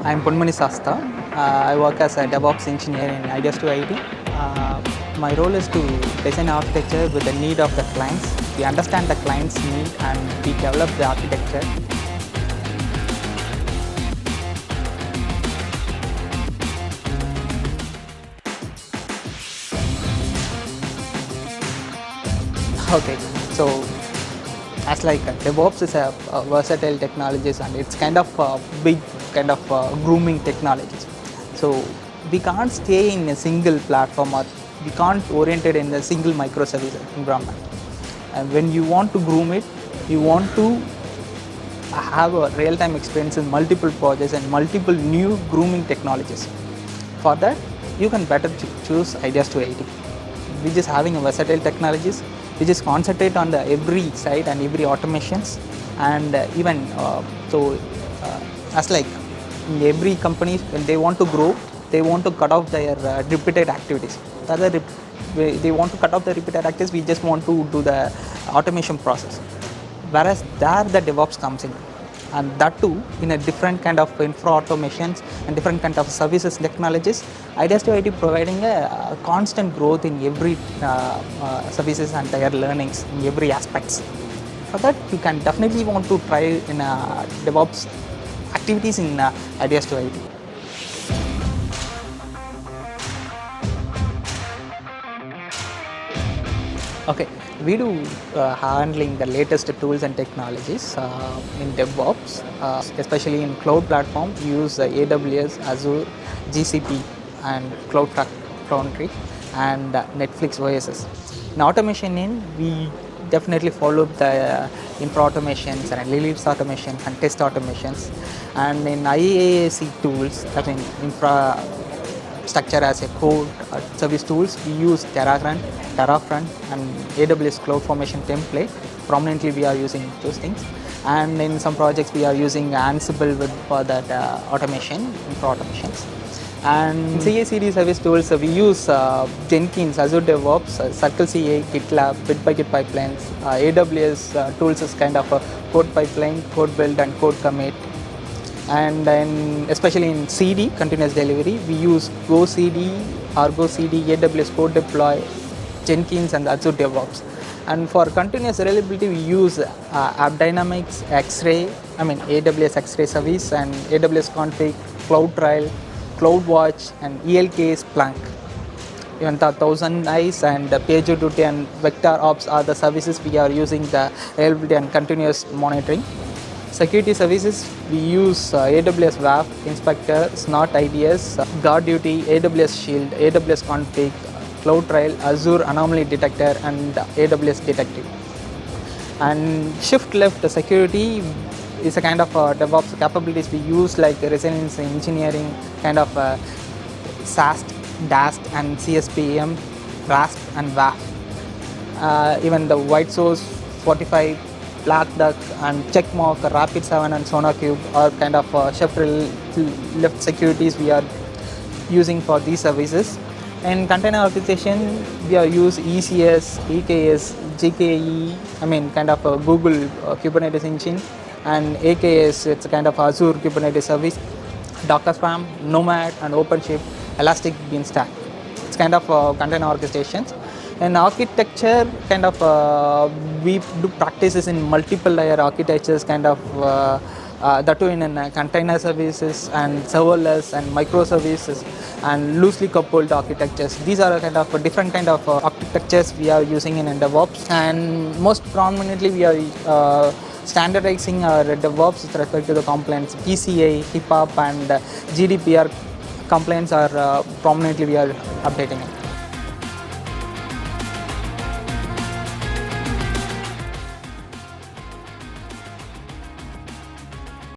I'm Ponmani Sastha. I work as a DevOps engineer in Ideas2IT. My role is to design architecture with the need of the clients. We understand the client's need and we develop the architecture. Okay, so as like DevOps is a versatile technologies and it's kind of a big kind of grooming technologies. So we can't stay in a single platform or we can't orient it in a single microservice environment. And when you want to groom it, you want to have a real-time experience in multiple projects and multiple new grooming technologies. For that, you can better choose Ideas2IT, which is having a versatile technologies, which is concentrate on the every side and every automations, and even as like in every company when they want to grow, they want to cut off their repeated activities. Rather, they want to cut off the repeated activities. We just want to do the automation process. Whereas there the DevOps comes in, and that too in a different kind of infra automations and different kind of services technologies. Ideas2IT providing a constant growth in every services and their learnings in every aspects. For that, you can definitely want to try in DevOps activities in Ideas2IT. Okay, we do handling the latest tools and technologies in DevOps, especially in cloud platform. We use AWS, Azure, GCP, and Cloud Foundry, and Netflix OSS. In automation, we definitely follow the infra automations and release automation and test automations. And in IaaC tools, that means infra structure as a code service tools, we use Terrafront, and AWS CloudFormation template. Prominently, we are using those things. And in some projects, we are using Ansible for that automation, infra automations. And CI/CD service tools, we use Jenkins, Azure DevOps, Circle CA, GitLab, Bitbucket pipelines. AWS tools is kind of a code pipeline, code build, and code commit. And then especially in CD, continuous delivery, we use GoCD, Argo CD, AWS Code Deploy, Jenkins, and Azure DevOps. And for continuous reliability, we use AppDynamics, AWS X-Ray service, and AWS Config, CloudTrail, CloudWatch, and ELK Splunk. Even the Thousand Eyes and PagerDuty and Vector Ops are the services we are using the reliability and continuous monitoring. Security services, we use AWS WAF, Inspector, Snort IDS, GuardDuty, AWS Shield, AWS Config, CloudTrail, Azure Anomaly Detector, and AWS Detective. And shift left security is a kind of DevOps capabilities we use, like resilience engineering, kind of SAST, DAST, and CSPM, RASP, and WAF. Even the white source, 45, Black Duck, and Checkmark, Rapid7, and SonarQube are kind of shift left securities we are using for these services. In container orchestration, we are use ECS, EKS, GKE, kind of a Google Kubernetes engine, and AKS, it's a kind of Azure Kubernetes service, Docker Swarm, Nomad, and OpenShift, Elastic Beanstalk. It's kind of container orchestrations. In architecture, kind of we do practices in multiple layer architectures, kind of that too in container services and serverless and microservices and loosely coupled architectures. These are a kind of different kind of architectures we are using in DevOps, and most prominently we are standardizing our DevOps with respect to the compliance. PCI, HIPAA, and GDPR compliance are prominently we are updating it.